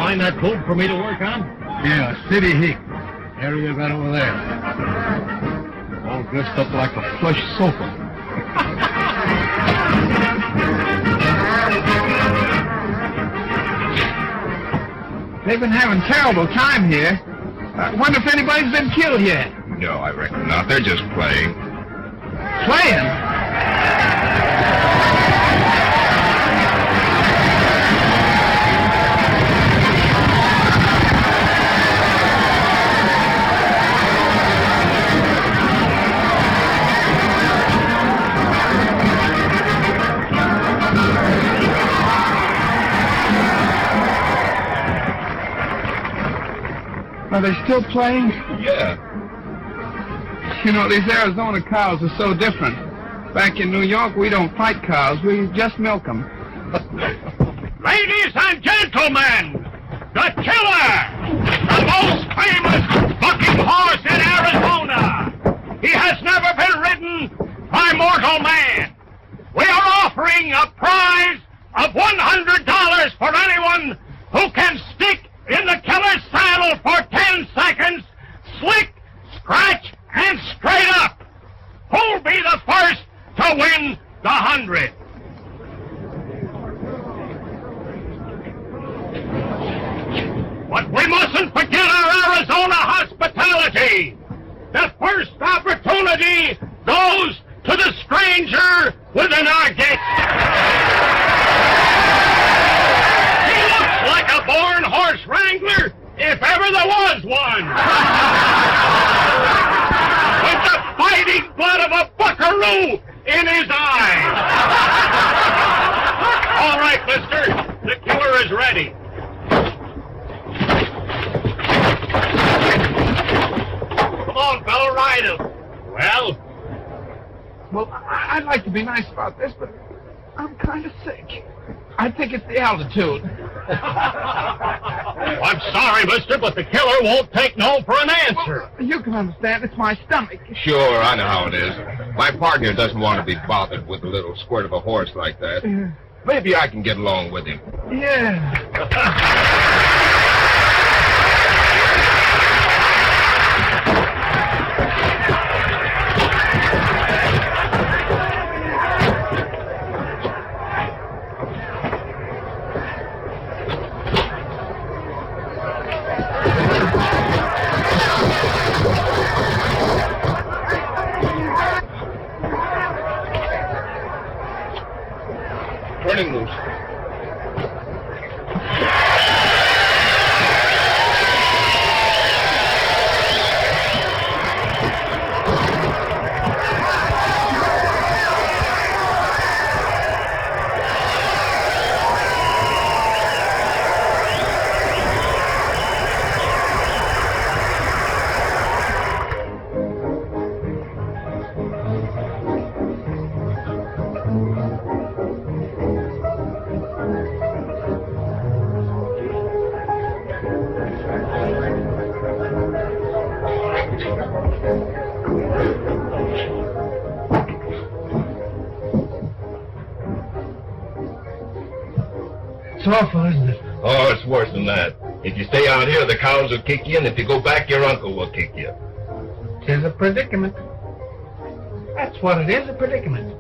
find that colt for me to work on? Yeah, City Heat. Area right over there. All dressed up like a plush sofa. They've been having terrible time here. I wonder if anybody's been killed yet. No, I reckon not. They're just playing. Playing? Are they still playing? Yeah. You know, these Arizona cows are so different. Back in New York, we don't fight cows. We just milk them. Ladies and gentlemen, the killer! The most famous bucking horse in Arizona! He has never been ridden by mortal man! We are offering a prize of $100 for anyone who can stick in the killer's saddle for 10 seconds, slick, scratch, and straight up. Who'll be the first to win the 100? But we mustn't forget our Arizona hospitality. The first opportunity goes to the stranger within our gates. He looks like a born horse wrangler, if ever there was one. With the fighting blood of a buckaroo in his eyes. All right, mister, the killer is ready. Come on, fellow, ride him. Well, I'd like to be nice about this, but I'm kind of sick. I think it's the altitude. I'm sorry, mister, but the killer won't take no for an answer. Well, you can understand. It's my stomach. Sure, I know how it is. My partner doesn't want to be bothered with a little squirt of a horse like that. Maybe I can get along with him. Yeah. Turning loose. It's awful, isn't it? Oh, it's worse than that. If you stay out here, the cows will kick you, and if you go back, your uncle will kick you. 'Tis a predicament. That's what it is, a predicament.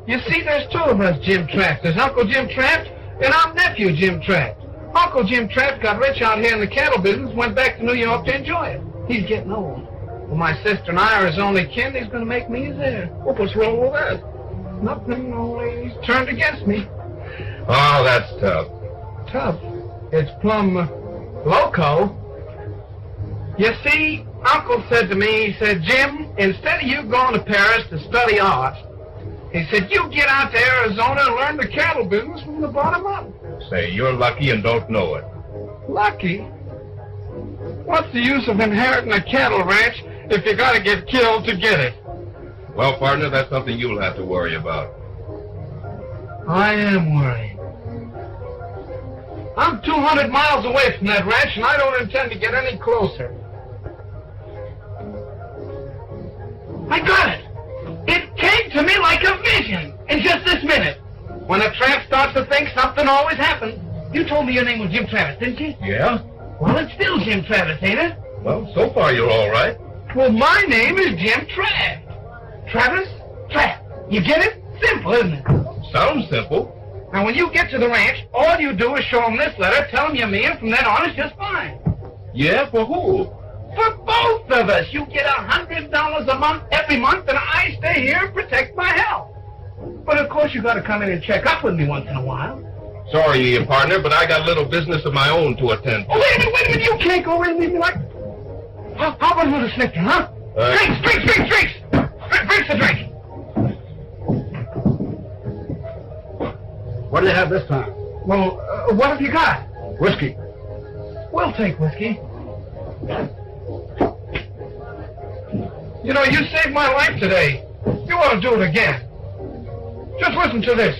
You see, there's two of us Jim Traft. There's Uncle Jim Traft, and I'm nephew Jim Traft. Uncle Jim Traft got rich out here in the cattle business, went back to New York to enjoy it. He's getting old. Well, my sister and I are his only kin. He's going to make me his heir. Well, what's wrong with that? Nothing, only he's turned against me. Oh, that's tough. Tough. It's plumb loco. You see, Uncle said to me, he said, Jim, instead of you going to Paris to study art, he said, you get out to Arizona and learn the cattle business from the bottom up. Say, you're lucky and don't know it. Lucky? What's the use of inheriting a cattle ranch if you gotta get killed to get it? Well, partner, that's something you'll have to worry about. I am worrying. I'm 200 miles away from that ranch, and I don't intend to get any closer. I got it! It came to me like a vision in just this minute. When a tramp starts to think, something always happens. You told me your name was Jim Travis, didn't you? Yeah? Well, it's still Jim Travis, ain't it? Well, so far you're all right. Well, my name is Jim Traft. Travis Traft. You get it? Simple, isn't it? Sounds simple. Now, when you get to the ranch, all you do is show them this letter, tell them you're me, and from then on it's just fine. Yeah, for who? For both of us. You get $100 a month every month, and I stay here and protect my health. But, of course, you got to come in and check up with me once in a while. Sorry, partner, but I got a little business of my own to attend to. Oh, wait a minute. You can't go in and leave me like... How about a little Snicker, huh? Drinks! Drinks a drink! What do you have this time? Well, what have you got? Whiskey. We'll take whiskey. You know, you saved my life today. You ought to do it again. Just listen to this.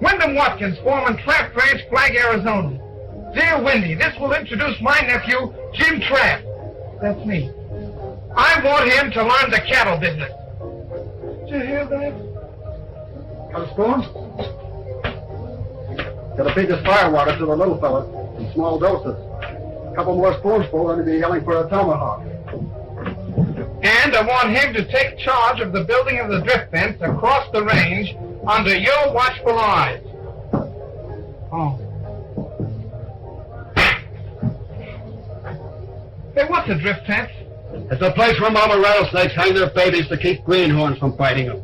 Wyndham Watkins, foreman, Traft Ranch, Flag, Arizona. Dear Wendy, this will introduce my nephew, Jim Traft. That's me. I want him to learn the cattle business. Did you hear that? Got a spoon? Gotta feed this firewater to the little fella in small doses. A couple more spoonsful and he'll be yelling for a tomahawk. And I want him to take charge of the building of the drift fence across the range under your watchful eyes. Oh. Hey, what's a drift fence? It's a place where mama rattlesnakes hang their babies to keep greenhorns from fighting them.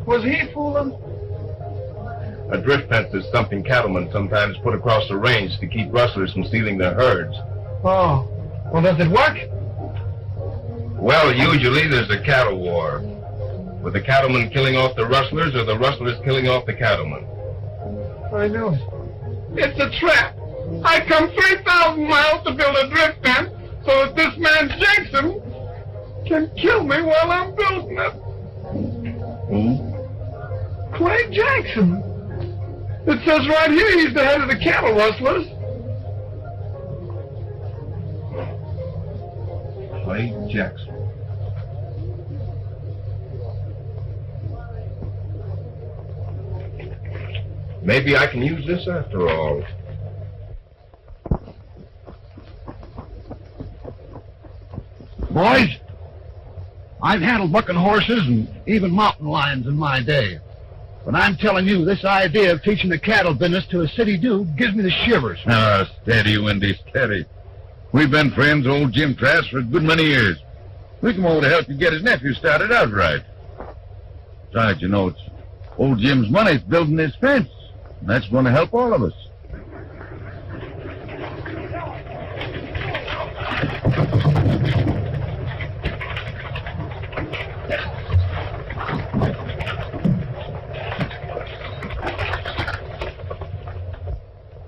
Was he fooling? A drift fence is something cattlemen sometimes put across the range to keep rustlers from stealing their herds. Oh. Well, does it work? Well, usually there's a cattle war, with the cattlemen killing off the rustlers or the rustlers killing off the cattlemen. I knew it. It's a trap. I come 3,000 miles to build a drift fence so that this man Jackson can kill me while I'm building it. Who? Clay Jackson. It says right here he's the head of the cattle rustlers. Clay Jackson. Maybe I can use this after all. Boys, I've handled bucking horses and even mountain lions in my day. But I'm telling you, this idea of teaching the cattle business to a city dude gives me the shivers. Ah, steady, Wendy, steady. We've been friends, old Jim Traft, for a good many years. We come over to help you get his nephew started out right. Besides, you know, it's old Jim's money's building this fence. And that's going to help all of us.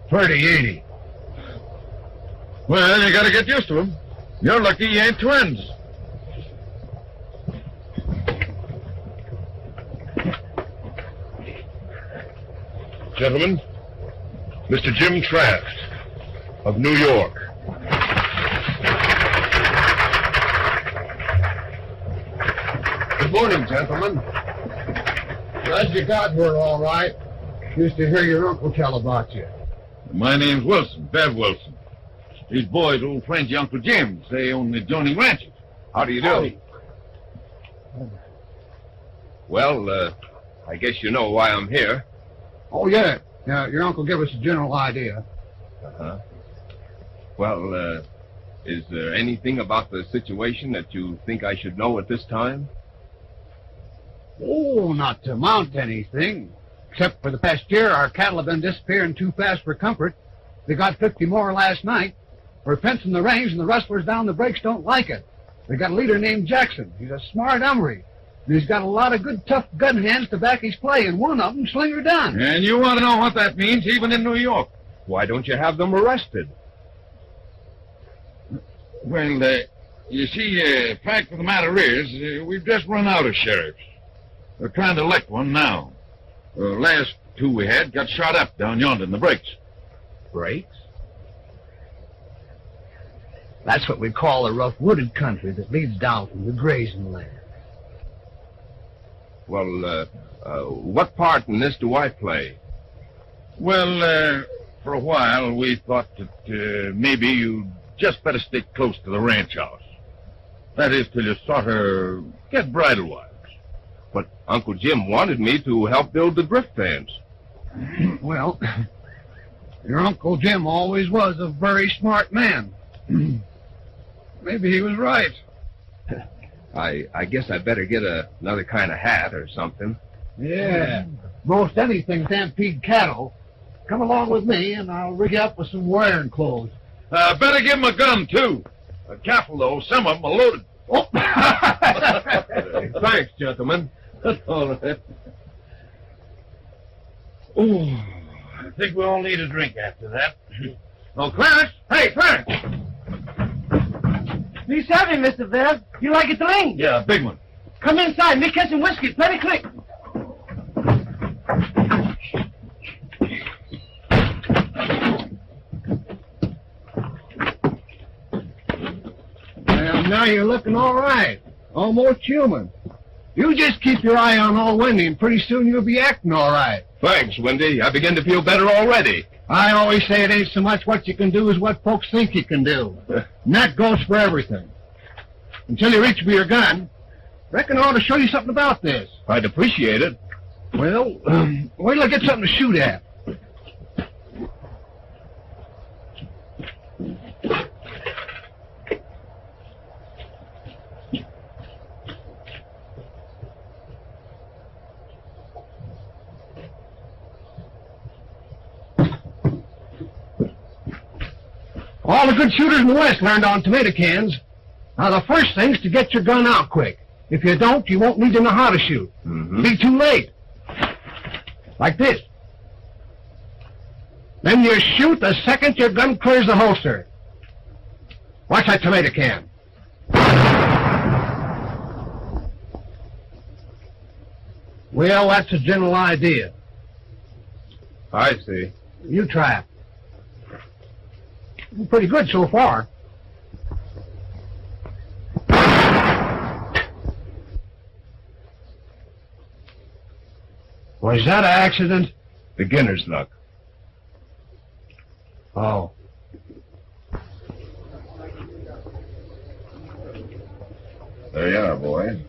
$30.80. Well, you got to get used to him. You're lucky you ain't twins. Gentlemen, Mr. Jim Traft of New York. Good morning, gentlemen. Glad you got here all right. Used to hear your uncle tell about you. My name's Wilson, Bev Wilson. These boys, old friends, your Uncle Jim's. They own the adjoining ranches. How do you do? Well, I guess you know why I'm here. Oh, yeah. Your uncle gave us a general idea. Uh-huh. Well, is there anything about the situation that you think I should know at this time? Oh, not to amount to anything. Except for the past year, our cattle have been disappearing too fast for comfort. They got 50 more last night. We're fencing the range, and the rustlers down the breaks don't like it. They got a leader named Jackson. He's a smart hombre. And he's got a lot of good, tough gun hands to back his play, and one of them, Slinger Dunn. And you want to know what that means, even in New York. Why don't you have them arrested? Well, you see, fact of the matter is, we've just run out of sheriffs. We're trying to elect one now. Last two we had got shot up down yonder in the breaks. Breaks? That's what we call a rough wooded country that leads down from the grazing land. Well, what part in this do I play? Well, for a while, we thought that maybe you'd just better stick close to the ranch house. That is, till you sort of get bridle wise. But Uncle Jim wanted me to help build the drift fence. Well, your Uncle Jim always was a very smart man. Maybe he was right. I guess I'd better get another kind of hat or something. Yeah. Most anything stampede cattle. Come along with me, and I'll rig you up with some wearing clothes. Better give him a gun, too. Careful, though. Some of them are loaded. Oh. Thanks, gentlemen. All right. Oh, I think we all need a drink after that. Oh, Clarence! Hey, Clarence! Please have me, Mr. Bev. You like it, Ling? Yeah, a big one. Come inside. Me catch some whiskey. Plenty quick. Well, now you're looking all right. Almost human. You just keep your eye on old Wendy, and pretty soon you'll be acting all right. Thanks, Wendy. I begin to feel better already. I always say it ain't so much what you can do as what folks think you can do. And that goes for everything. Until you reach for your gun, reckon I ought to show you something about this. I'd appreciate it. Well, wait till I get something to shoot at. All the good shooters in the West learned on tomato cans. Now, the first thing's to get your gun out quick. If you don't, you won't need to know how to shoot. Be too late. Like this. Then you shoot the second your gun clears the holster. Watch that tomato can. Well, that's a general idea. I see. You try it. Pretty good so far. Was that an accident? Beginner's luck. Oh. There you are, boys.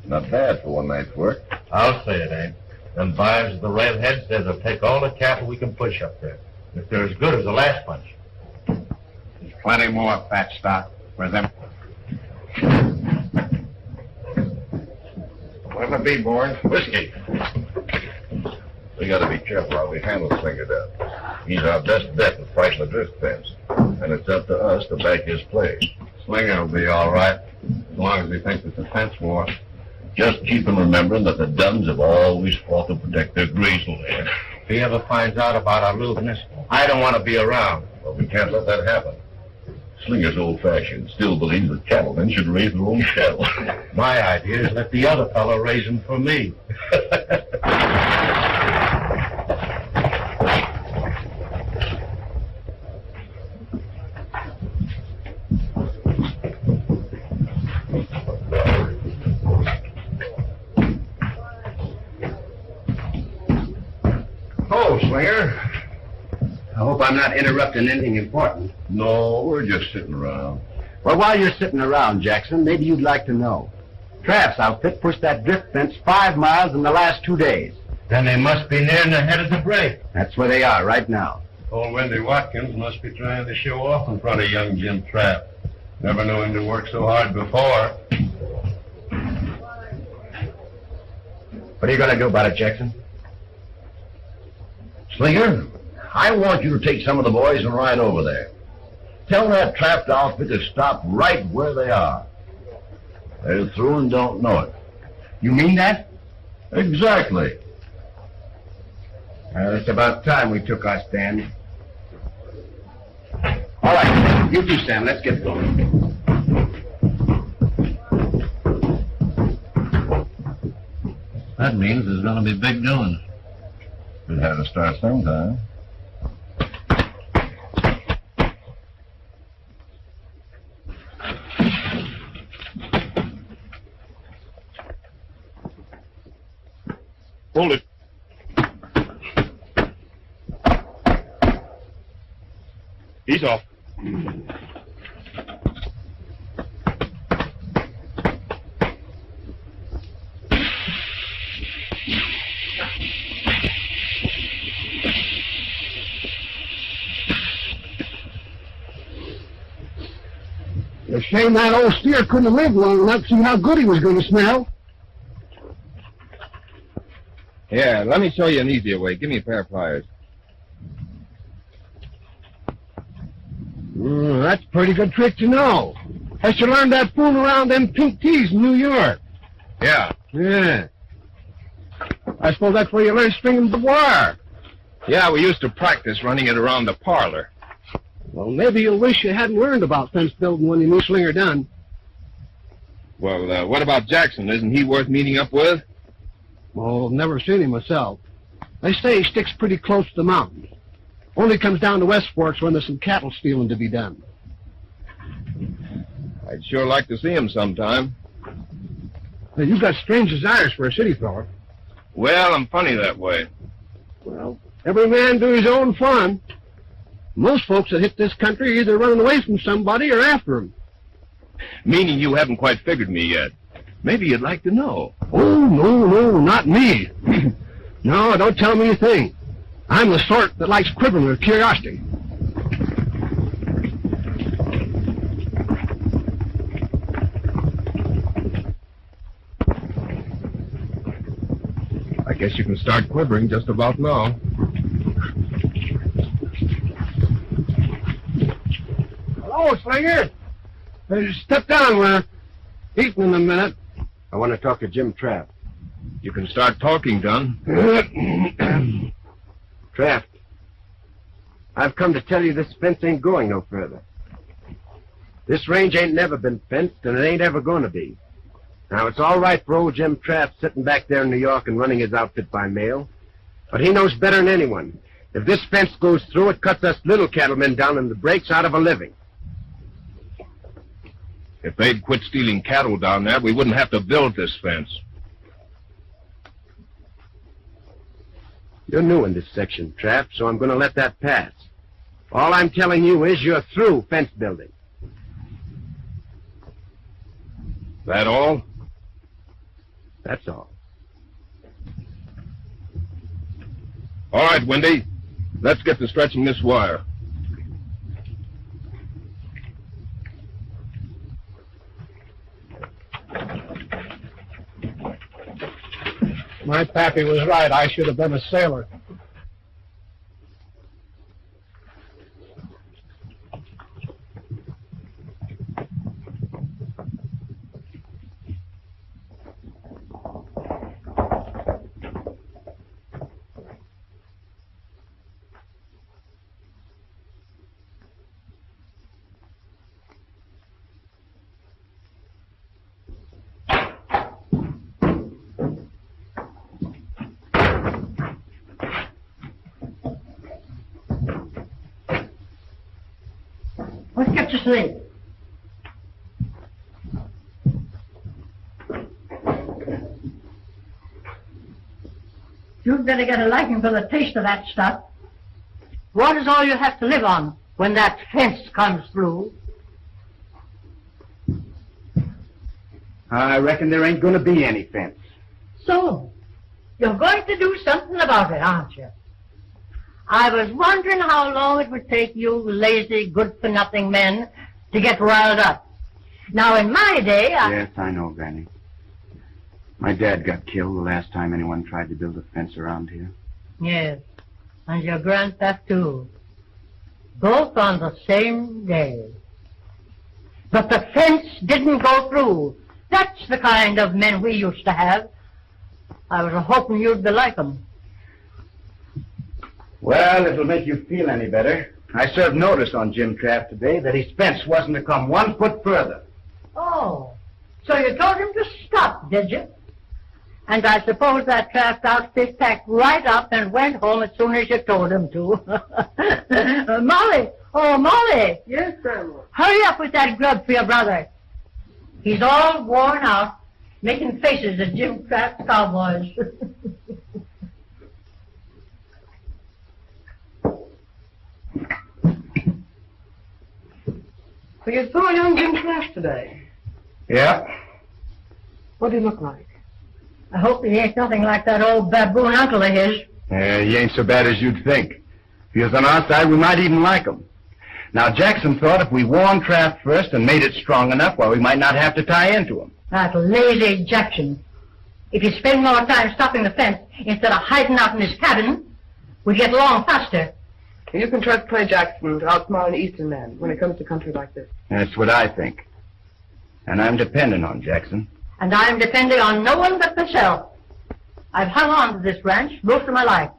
Not bad for one night's work. I'll say it ain't. Them vibes of the redheads says they'll take all the cattle we can push up there. If they're as good as the last bunch. There's plenty more fat stock for them. What'll it be, boys? Whiskey. We gotta be careful how we handle Slinger down. He's our best bet in fighting the drift fence. And it's up to us to back his play. Slinger will be all right, as long as he thinks it's a fence war. Just keep him remembering that the Dunns have always fought to protect their grazing land. If he ever finds out about our lewdness, I don't want to be around. Well, we can't let that happen. Slinger's old-fashioned, still believes that cattlemen should raise their own cattle. My idea is let the other fellow raise them for me. Oh, Slinger. I hope I'm not interrupting anything important. No, we're just sitting around. Well, while you're sitting around, Jackson, maybe you'd like to know. Traft's outfit pushed that drift fence 5 miles in the last 2 days. Then they must be nearing the head of the break. That's where they are right now. Old Wendy Watkins must be trying to show off in front of young Jim Traft. Never knew him to work so hard before. What are you going to do about it, Jackson? Slinger, I want you to take some of the boys and ride over there. Tell that Traft outfit to stop right where they are. They're through and don't know it. You mean that? Exactly. Well, it's about time we took our stand. All right, you two, Sam, let's get going. That means there's going to be big doings. We had to start sometime. He's off. It's a shame that old steer couldn't have lived long enough to see how good he was going to smell. Yeah, let me show you an easier way. Give me a pair of pliers. That's a pretty good trick to know. Has you learned that fooling around them pink teas in New York? Yeah. Yeah. I suppose that's where you learned stringing the wire. Yeah, we used to practice running it around the parlor. Well, maybe you'll wish you hadn't learned about fence building when you knew Slinger Dunn. Well, what about Jackson? Isn't he worth meeting up with? Well, never seen him myself. They say he sticks pretty close to the mountains. Only comes down to West Forks when there's some cattle stealing to be done. I'd sure like to see him sometime. Hey, you've got strange desires for a city fella. Well, I'm funny that way. Well, every man do his own fun. Most folks that hit this country are either running away from somebody or after them. Meaning you haven't quite figured me yet. Maybe you'd like to know. Oh, no, not me. No, don't tell me a thing. I'm the sort that likes quivering with curiosity. I guess you can start quivering just about now. Hello, Slinger. Step down. We're eating in a minute. I want to talk to Jim Traft. You can start talking, Dunn. Traft, I've come to tell you this fence ain't going no further. This range ain't never been fenced, and it ain't ever going to be. Now, it's all right for old Jim Traft sitting back there in New York and running his outfit by mail, but he knows better than anyone. If this fence goes through, it cuts us little cattlemen down in the breaks out of a living. If they'd quit stealing cattle down there, we wouldn't have to build this fence. You're new in this section, Traft, so I'm going to let that pass. All I'm telling you is you're through fence building. That all? That's all. All right, Wendy. Let's get to stretching this wire. My pappy was right. I should have been a sailor. Let's get to sleep. You'd better get a liking for the taste of that stuff. Water's all you have to live on when that fence comes through. I reckon there ain't going to be any fence. So, you're going to do something about it, aren't you? I was wondering how long it would take you lazy, good-for-nothing men to get riled up. Now, in my day, Yes, I know, Granny. My dad got killed the last time anyone tried to build a fence around here. Yes, and your grandpa, too. Both on the same day. But the fence didn't go through. That's the kind of men we used to have. I was hoping you'd be like 'em. Well, it'll make you feel any better. I served notice on Jim Traft today that his fence wasn't to come 1 foot further. Oh, so you told him to stop, did you? And I suppose that Traft outfit packed right up and went home as soon as you told him to. Molly! Oh, Molly! Yes, Grandma. Hurry up with that grub for your brother. He's all worn out, making faces at Jim Traft's cowboys. So you saw young Jim Traft today. Yeah. What did he look like? I hope he ain't nothing like that old baboon uncle of his. He ain't so bad as you'd think. If he was on our side, we might even like him. Now, Jackson thought if we warned Traft first and made it strong enough, well, we might not have to tie into him. That lazy Jackson. If you spend more time stopping the fence instead of hiding out in his cabin, we'd get along faster. You can trust Clay Jackson to outsmart an Eastern man when it comes to country like this. That's what I think. And I'm depending on Jackson. And I'm depending on no one but myself. I've hung on to this ranch most of my life,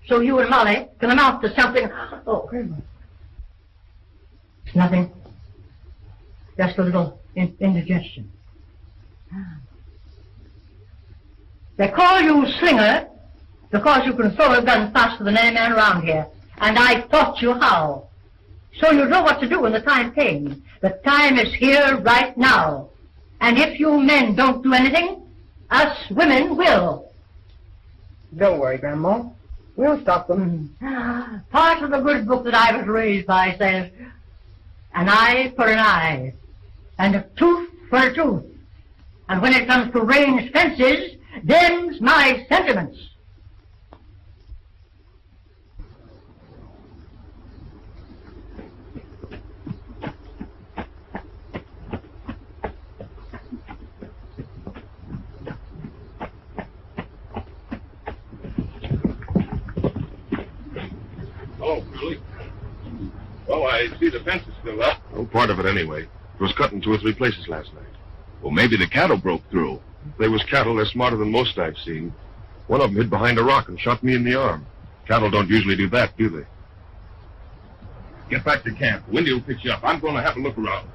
so you and Molly can amount to something. Oh, it's nothing. Just a little indigestion. They call you Slinger because you can throw a gun faster than any man around here. And I taught you how. So you know what to do when the time came. The time is here right now. And if you men don't do anything, us women will. Don't worry, Grandma. We'll stop them. Part of the good book that I was raised by says, an eye for an eye, and a tooth for a tooth. And when it comes to range fences, them's my sentiments. Oh, really? Well, I see the fence is still up. Oh, part of it anyway. It was cut in 2 or 3 places last night. Well, maybe the cattle broke through. If they was cattle, they're smarter than most I've seen. One of them hid behind a rock and shot me in the arm. Cattle don't usually do that, do they? Get back to camp. Windy will pick you up. I'm going to have a look around.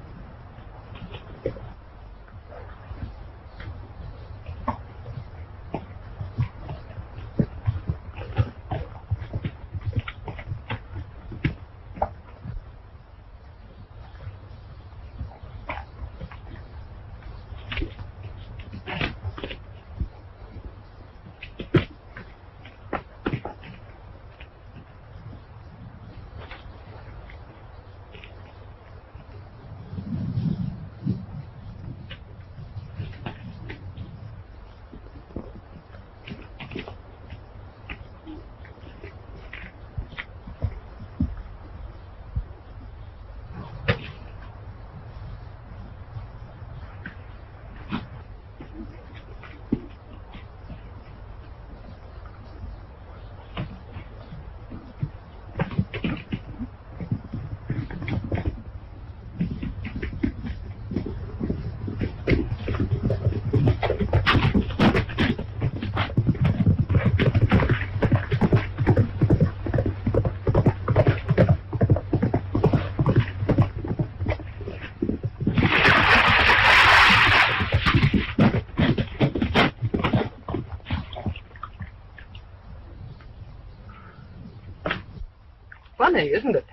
Funny, isn't it?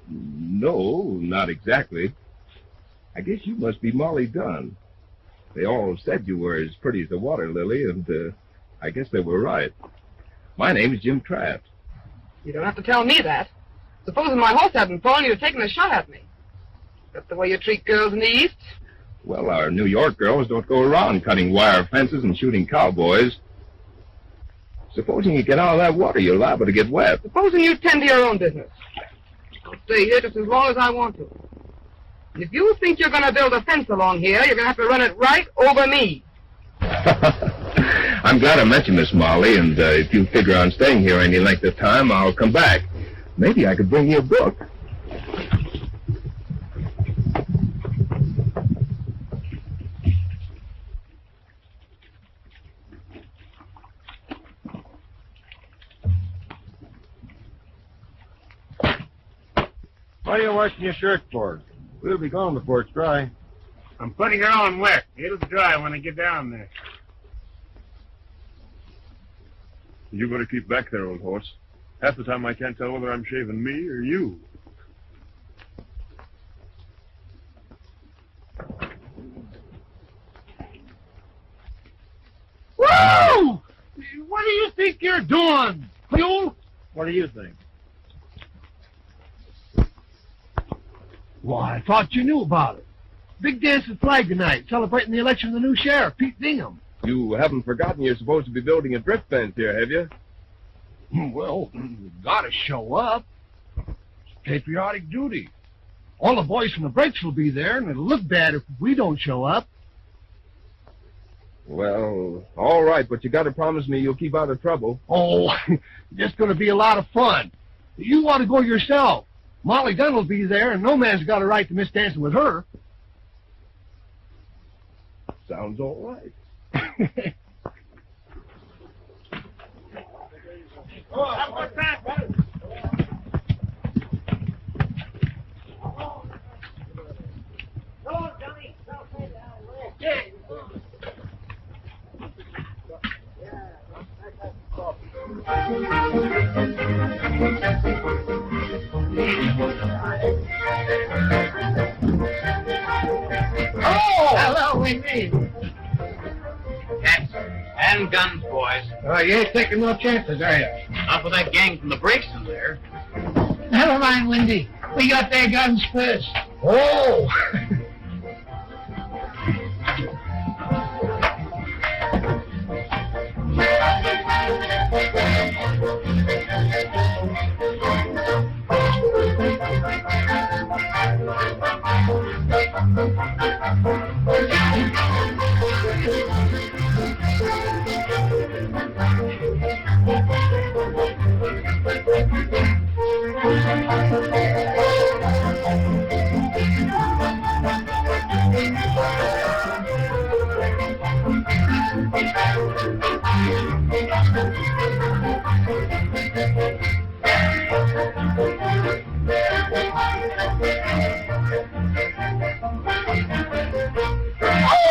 No, not exactly. I guess you must be Molly Dunn. They all said you were as pretty as a water lily, and I guess they were right. My name's Jim Traft. You don't have to tell me that. Supposing my horse hadn't fallen, you'd have taken a shot at me. That's the way you treat girls in the East. Well, our New York girls don't go around cutting wire fences and shooting cowboys. Supposing you get out of that water, you're liable to get wet. Supposing you tend to your own business. I'll stay here just as long as I want to. If you think you're going to build a fence along here, you're going to have to run it right over me. I'm glad I mentioned this, Molly, and if you figure on staying here any length of time, I'll come back. Maybe I could bring you a book. What are you washing your shirt for? We'll be gone before it's dry. I'm putting it on wet. It'll dry when I get down there. You better keep back there, old horse. Half the time I can't tell whether I'm shaving me or you. Whoa! What do you think you're doing? You? What do you think? Why, I thought you knew about it. Big dance at Flag tonight, celebrating the election of the new sheriff, Pete Bingham. You haven't forgotten you're supposed to be building a drift fence here, have you? Well, you gotta show up. It's patriotic duty. All the boys from the breaks will be there, and it'll look bad if we don't show up. Well, all right, but you got to promise me you'll keep out of trouble. Oh, it's gonna be a lot of fun. You ought to go yourself. Molly Dunn will be there, and no man's got a right to miss dancing with her. Sounds all right. Oh, have a good time, brother. Come on, Johnny. Yeah. Oh! Hello, Wendy. Cats and guns, boys. You ain't taking no chances, are you? Not with that gang from the breaks in there. Never mind, Wendy. We got their guns first. Oh!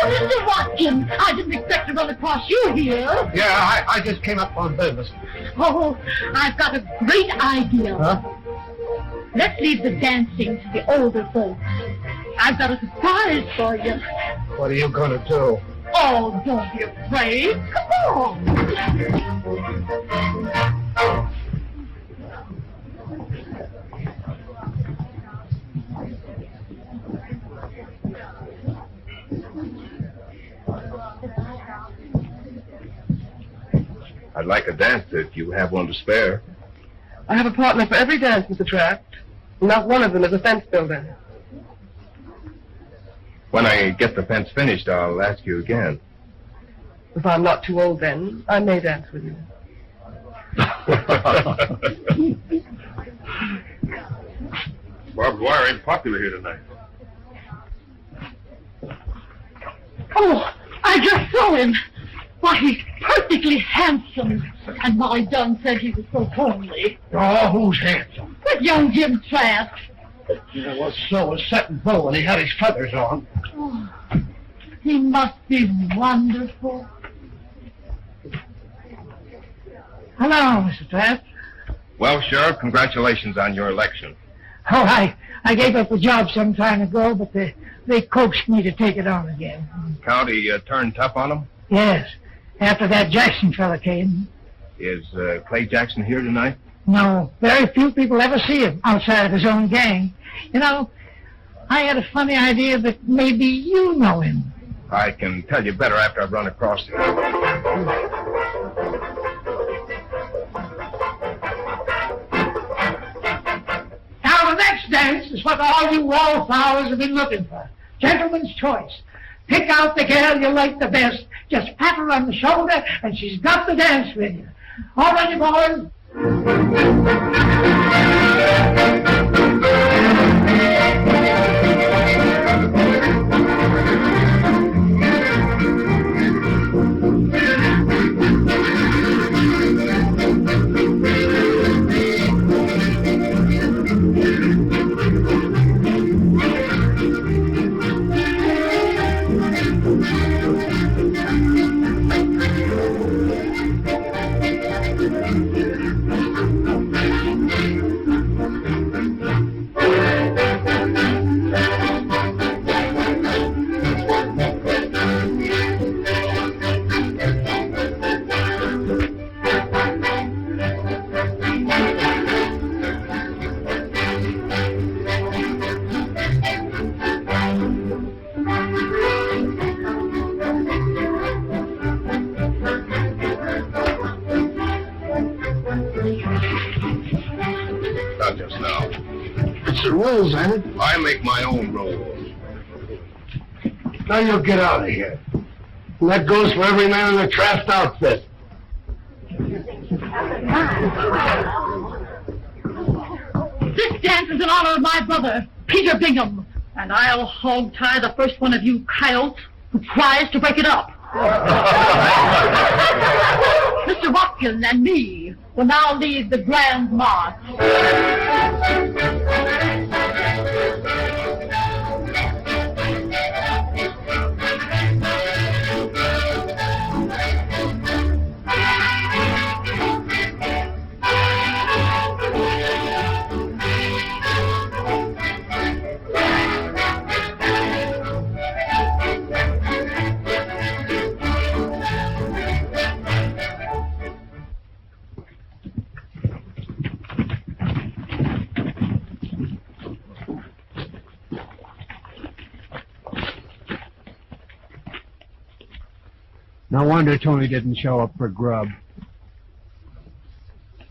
Mr. Watkins, I didn't expect to run across you here. Yeah, I just came up on business. Oh, I've got a great idea. Huh? Let's leave the dancing to the older folks. I've got a surprise for you. What are you gonna do? Oh, don't be afraid. Come on. I'd like a dance if you have one to spare. I have a partner for every dance, Mr. Traft. Not one of them is a fence builder. When I get the fence finished, I'll ask you again. If I'm not too old then, I may dance with you. Barbed wire ain't popular here tonight. Oh, I just saw him. Why, he's perfectly handsome. And Molly Dunn said he was so homely. Oh, who's handsome? That young Jim Traft. Yeah, well, so was Setting Bull, and he had his feathers on. Oh, he must be wonderful. Hello, Mr. Traft. Well, Sheriff, congratulations on your election. Oh, I gave up the job some time ago, but they coaxed me to take it on again. County turned tough on them? Yes, after that Jackson fella came. Is Clay Jackson here tonight? No, very few people ever see him outside of his own gang. You know, I had a funny idea that maybe you know him. I can tell you better after I've run across him. Now, the next dance is what all you wallflowers have been looking for. Gentleman's choice. Pick out the girl you like the best. Just pat her on the shoulder, and she's got to dance with you. All right, you boys? It's the rules, ain't it? I make my own rules. Now you'll get out of here. And that goes for every man in the Traft outfit. This dance is in honor of my brother, Peter Bingham, and I'll hog tie the first one of you coyotes who tries to break it up. Mr. Watkins and me will now lead the grand march. No wonder Tony didn't show up for grub.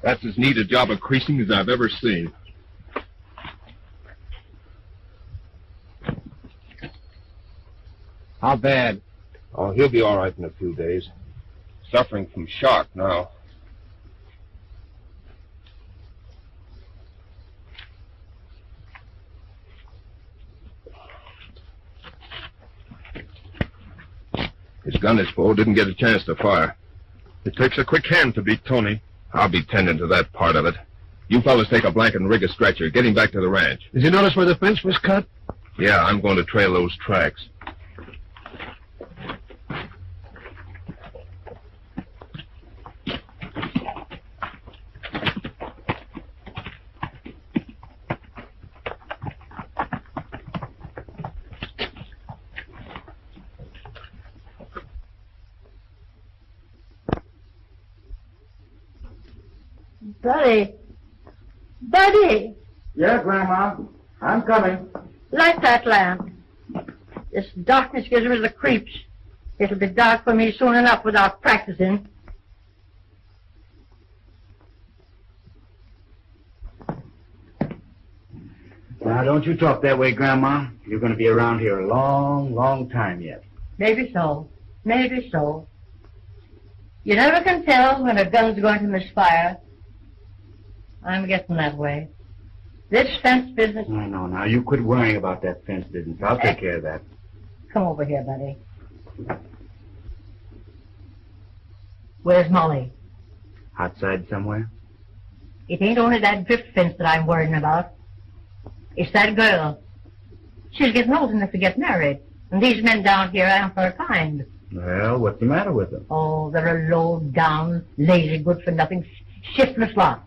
That's as neat a job of creasing as I've ever seen. How bad? Oh, he'll be all right in a few days. Suffering from shock now. His gun, his foe, didn't get a chance to fire. It takes a quick hand to beat Tony. I'll be tending to that part of it. You fellas take a blanket and rig a stretcher. Get him back to the ranch. Did you notice where the fence was cut? Yeah, I'm going to trail those tracks. Buddy, Yeah, Grandma. I'm coming. light that lamp. This darkness gives me the creeps. It'll be dark for me soon enough without practicing. Now, don't you talk that way, Grandma. You're going to be around here a long, long time yet. Maybe so. Maybe so. You never can tell when a gun's going to misfire. I'm getting that way. This fence business... I know. Now, you quit worrying about that fence business. I'll take care of that. Come over here, buddy. Where's Molly? Outside somewhere? It ain't only that drift fence that I'm worrying about. It's that girl. She's getting old enough to get married. And these men down here aren't her kind. Well, what's the matter with them? Oh, they're a low-down, lazy, good-for-nothing, shiftless lot.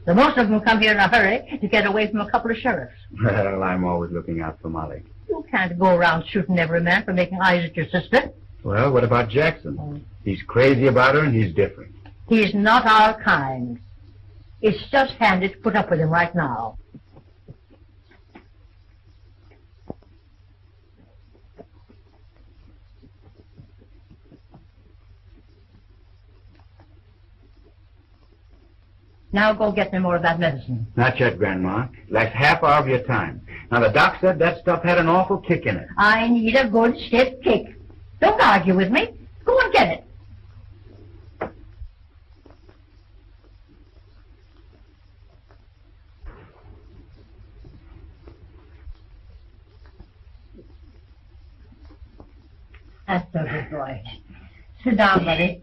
The most of them come here in a hurry to get away from a couple of sheriffs. Well, I'm always looking out for Molly. You can't go around shooting every man for making eyes at your sister. Well, what about Jackson? He's crazy about her and he's different. He's not our kind. It's just handy to put up with him right now. Now go get me more of that medicine. Not yet, Grandma. It lasts half hour of your time. Now, the doc said that stuff had an awful kick in it. I need a good stiff kick. Don't argue with me. Go and get it. That's a good boy. Sit down, buddy.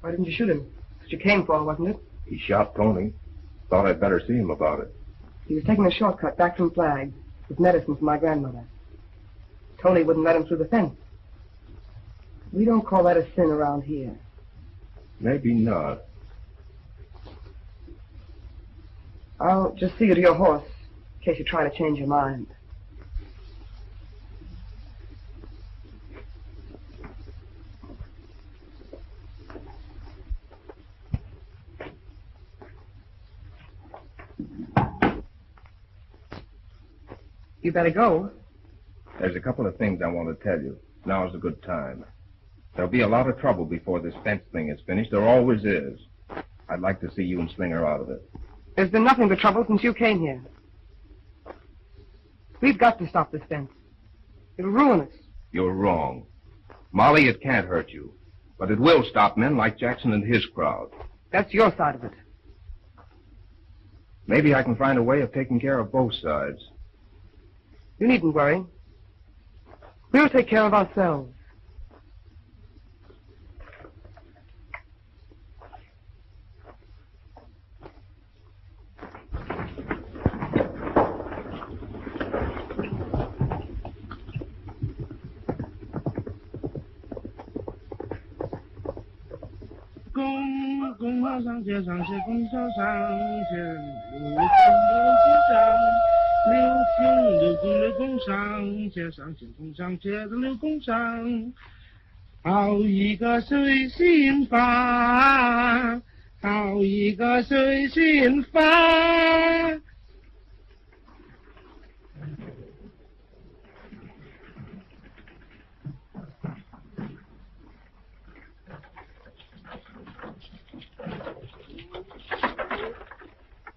Why didn't you shoot him? That's what you came for, wasn't it? He shot Tony. Thought I'd better see him about it. He was taking a shortcut back from Flag with medicine for my grandmother. Tony wouldn't let him through the fence. We don't call that a sin around here. Maybe not. I'll just see you to your horse, in case you try to change your mind. You better go. There's a couple of things I want to tell you. Now's a good time. There'll be a lot of trouble before this fence thing is finished. There always is. I'd like to see you and Slinger out of it. There's been nothing but trouble since you came here. We've got to stop this fence. It'll ruin us. You're wrong. Molly, it can't hurt you. But it will stop men like Jackson and his crowd. That's your side of it. Maybe I can find a way of taking care of both sides. You needn't worry. We'll take care of ourselves.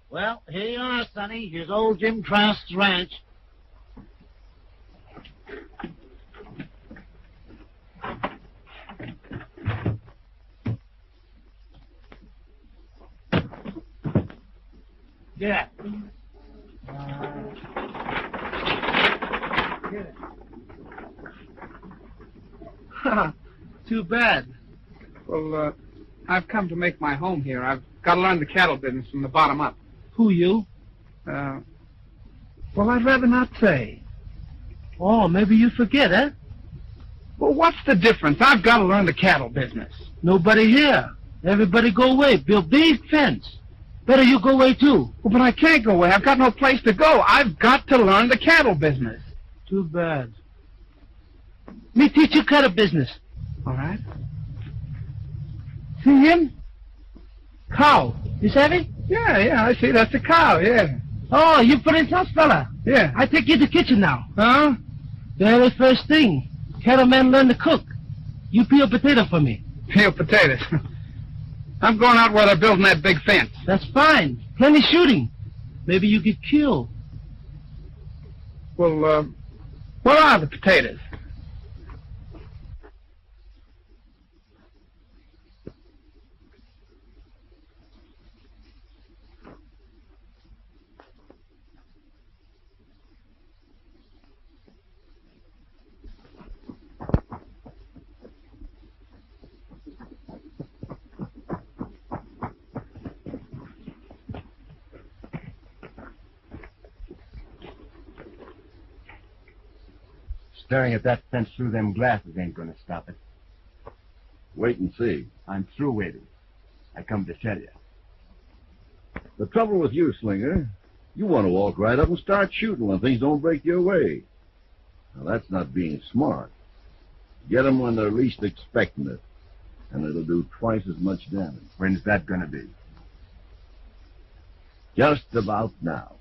Well, here you are, Sonny. Here's old Jim Traft's ranch. Yeah. Too bad. Well, I've come to make my home here. I've got to learn the cattle business from the bottom up. Who, you? Well, I'd rather not say. Oh, maybe you forget, eh? Well, what's the difference? I've got to learn the cattle business. Nobody here. Everybody go away. Build big fence. Better you go away, too. Well, but I can't go away. I've got no place to go. I've got to learn the cattle business. Too bad. Me teach you cattle business. All right. See him? Cow. You savvy? Yeah, I see. That's a cow, yeah. Oh, you Prince House fella. Yeah. I take you to the kitchen now. Huh? Very first thing. Cattleman learn to cook. You peel potato for me. Peel potatoes. I'm going out where they're building that big fence. That's fine. Plenty shooting. Maybe you get killed. Well, where are the potatoes? Staring at that fence through them glasses ain't gonna stop it. Wait and see. I'm through waiting. I come to tell you. The trouble with you, Slinger, you want to walk right up and start shooting when things don't break your way. Now, that's not being smart. Get 'em when they're least expecting it, and it'll do twice as much damage. When's that gonna be? Just about now.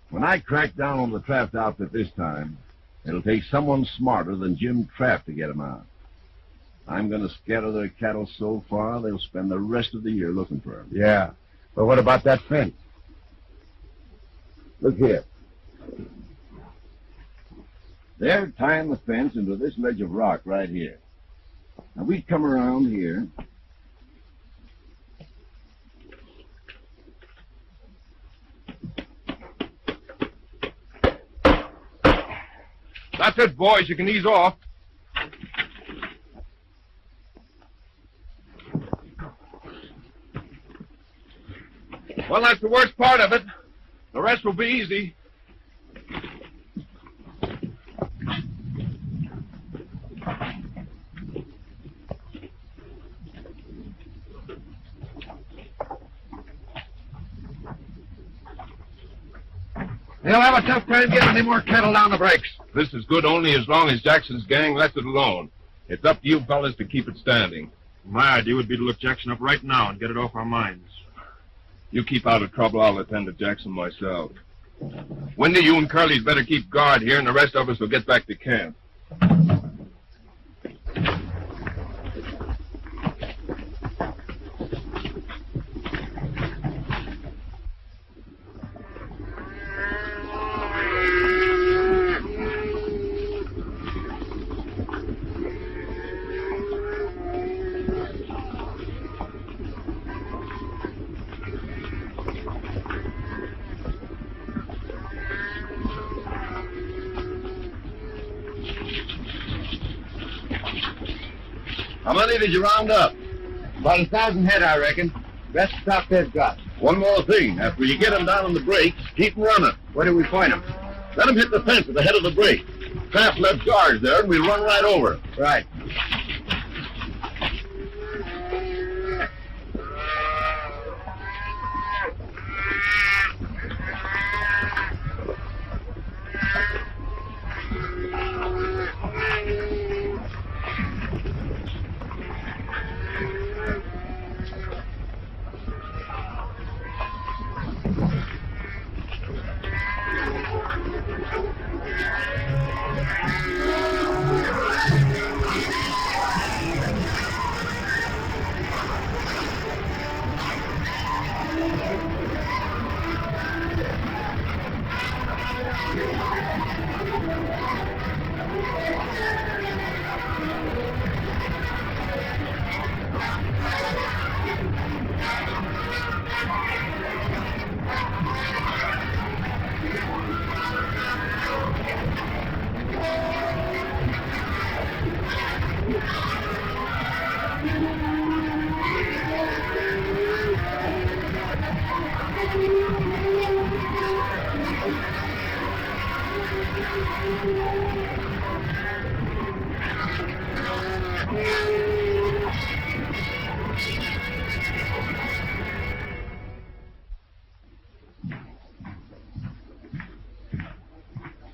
When I crack down on the Traft outfit this time, it'll take someone smarter than Jim Traft to get 'em out. I'm going to scatter their cattle so far, they'll spend the rest of the year looking for 'em. Yeah, but what about that fence? Look here. They're tying the fence into this ledge of rock right here. Now, we'd come around here. That's it, boys. You can ease off. Well, that's the worst part of it. The rest will be easy. They'll have a tough time getting any more cattle down the breaks. This is good only as long as Jackson's gang lets it alone. It's up to you fellas to keep it standing. My idea would be to look Jackson up right now and get it off our minds. You keep out of trouble, I'll attend to Jackson myself. Wendy, you and Curly'd better keep guard here, and the rest of us will get back to camp. How many did you round up? About 1,000 head, I reckon. Best stock they've got. One more thing. After you get them down on the breaks, keep them running. Where do we point them? Let them hit the fence at the head of the break. Traft left guards there, and we'll run right over. Right.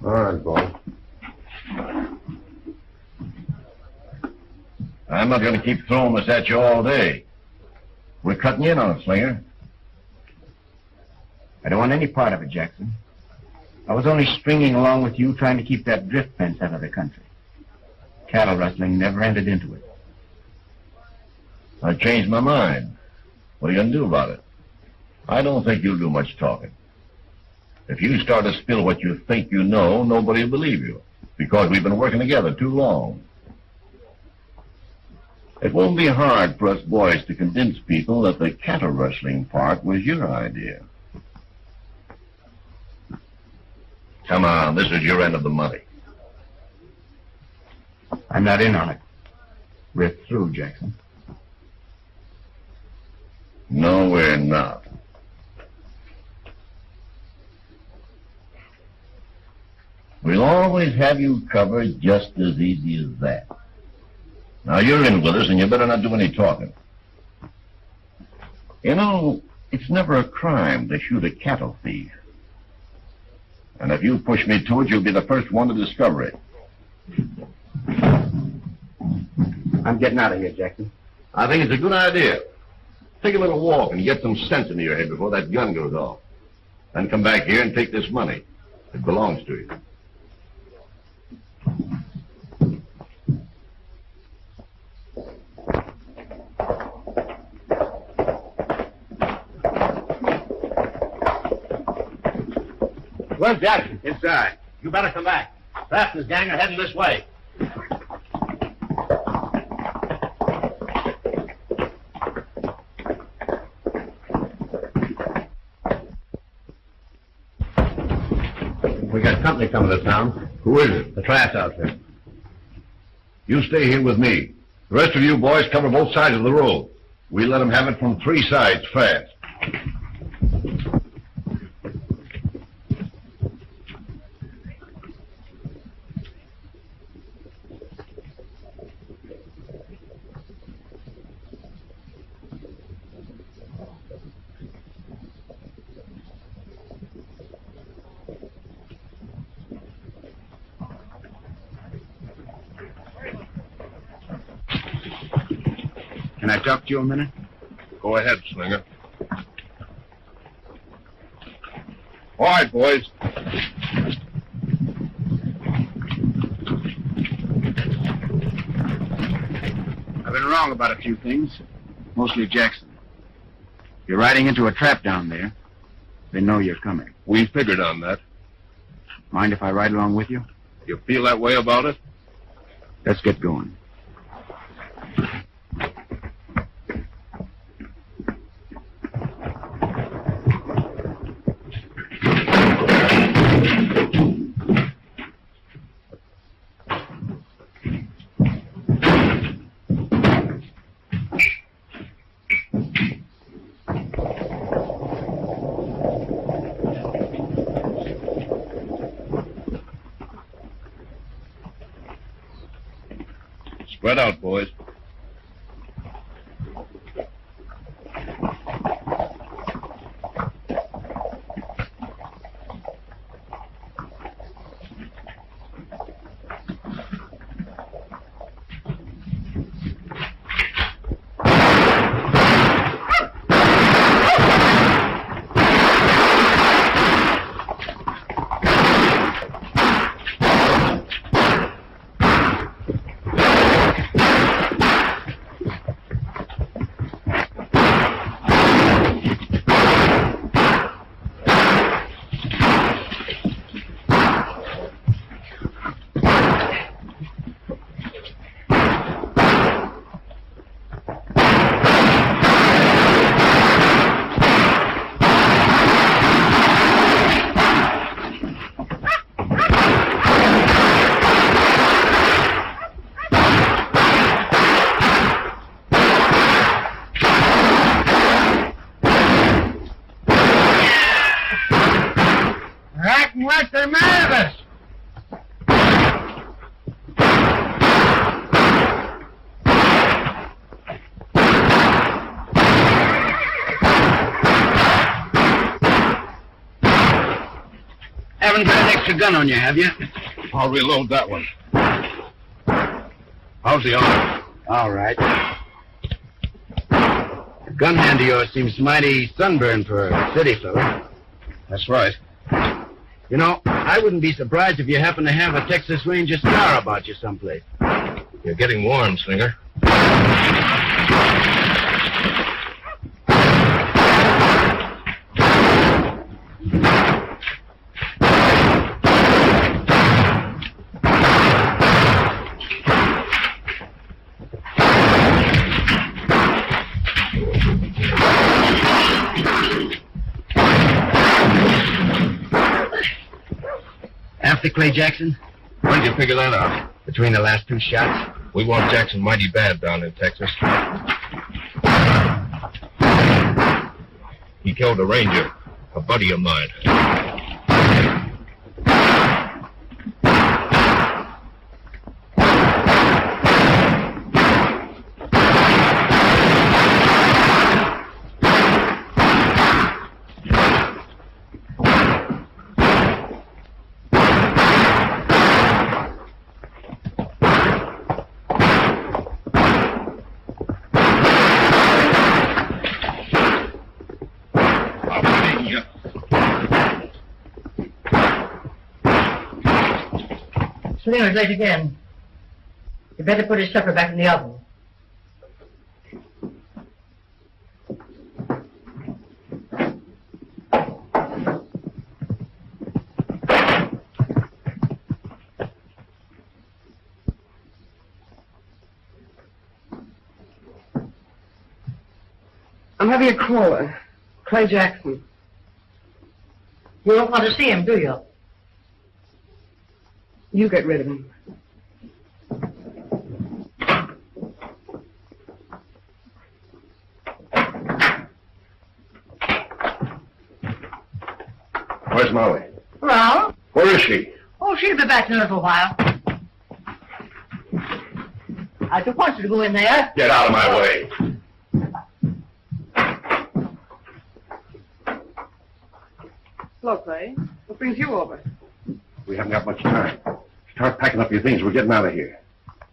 All right, boy. I'm not going to keep throwing this at you all day. We're cutting in on it, Slinger. I don't want any part of it, Jackson. I was only stringing along with you, trying to keep that drift fence out of the country. Cattle rustling never entered into it. I changed my mind. What are you going to do about it? I don't think you'll do much talking. If you start to spill what you think you know, nobody will believe you, because we've been working together too long. It won't be hard for us boys to convince people that the cattle rustling part was your idea. Come on, this is your end of the money. I'm not in on it. We're through, Jackson. No, we're not. We'll always have you covered just as easy as that. Now, you're in with us, and you better not do any talking. You know, it's never a crime to shoot a cattle thief. And if you push me to it, you'll be the first one to discover it. I'm getting out of here, Jackson. I think it's a good idea. Take a little walk and get some sense into your head before that gun goes off. Then come back here and take this money. It belongs to you. Where's Jackson? Inside. You better come back. Traft and his gang are heading this way. We got company coming to town. Who is it? The Traft outfit. You stay here with me. The rest of you boys cover both sides of the road. We let them have it from 3 sides fast. Can I talk to you a minute? Go ahead, Slinger. All right, boys. I've been wrong about a few things, mostly Jackson. You're riding into a trap down there. They know you're coming. We figured on that. Mind if I ride along with you? You feel that way about it? Let's get going. Spread out, boys. Acting like they're mad at us. Haven't got an extra gun on you, have you? I'll reload that one. How's the arm? All right. The gun hand of yours seems mighty sunburned for a city fella. That's right. You know, I wouldn't be surprised if you happen to have a Texas Ranger scar about you someplace. You're getting warm, Slinger. After Clay Jackson? When did you figure that out? Between the last two shots. We want Jackson mighty bad down in Texas. He killed a ranger, a buddy of mine. Slinger's late again. You better put his supper back in the oven. I'm having a caller. Clay Jackson. You don't want to see him, do you? You get rid of him. Where's Molly? Well? Where is she? Oh, she'll be back in a little while. I don't want you to go in there. Get out of my way. Hello, Clay. What brings you over? We haven't got much time. Start packing up your things. We're getting out of here.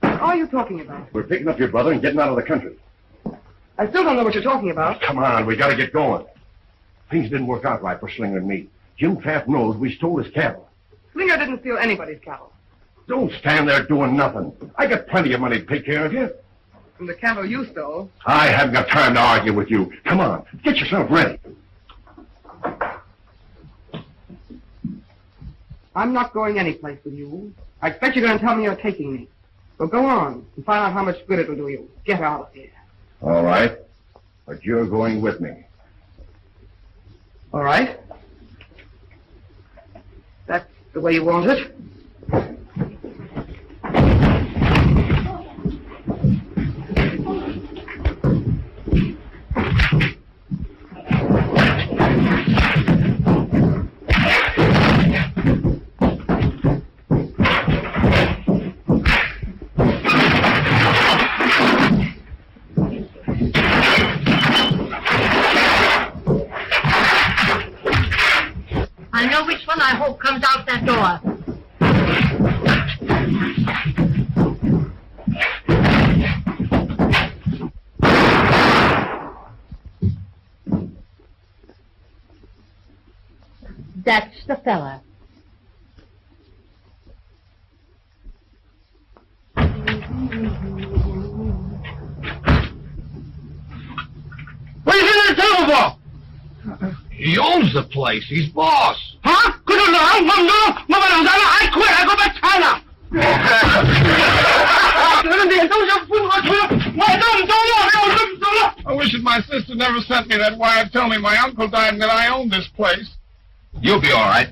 What are you talking about? We're picking up your brother and getting out of the country. I still don't know what you're talking about. Come on, we got to get going. Things didn't work out right for Slinger and me. Jim Traft knows we stole his cattle. Slinger didn't steal anybody's cattle. Don't stand there doing nothing. I got plenty of money to take care of you. From the cattle you stole. I haven't got time to argue with you. Come on, get yourself ready. I'm not going anyplace with you. I expect you're going to tell me you're taking me. So go on and find out how much good it'll do you. Get out of here. All right, but you're going with me. All right. That's the way you want it. comes out that door. That's the fella. What are you hitting the table for? He owns the place. He's boss. Huh? I quit. I go back to China. I wish that my sister never sent me that wire telling me my uncle died and that I own this place. You'll be all right.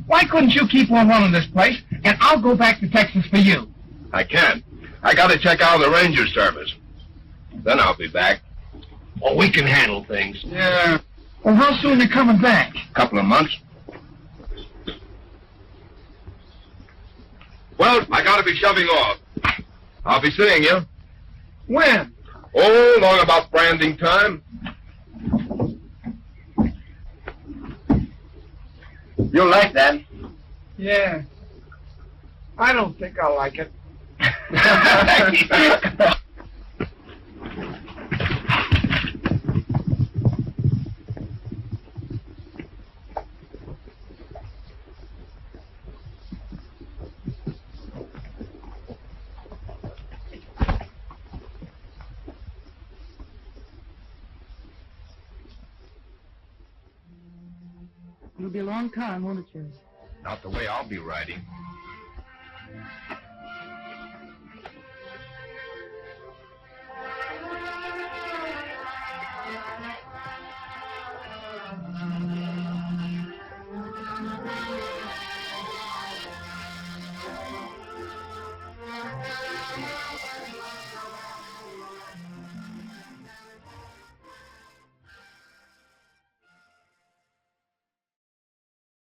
Why couldn't you keep on running this place, and I'll go back to Texas for you? I can't. I got to check out the ranger service. Then I'll be back. Oh, we can handle things. Yeah. Well, how soon are you coming back? Couple of months. Well, I got to be shoving off. I'll be seeing you. When? Oh, long about branding time. You'll like that. Yeah. I don't think I'll like it. It'll be a long time, won't it, Jerry? Not the way I'll be riding.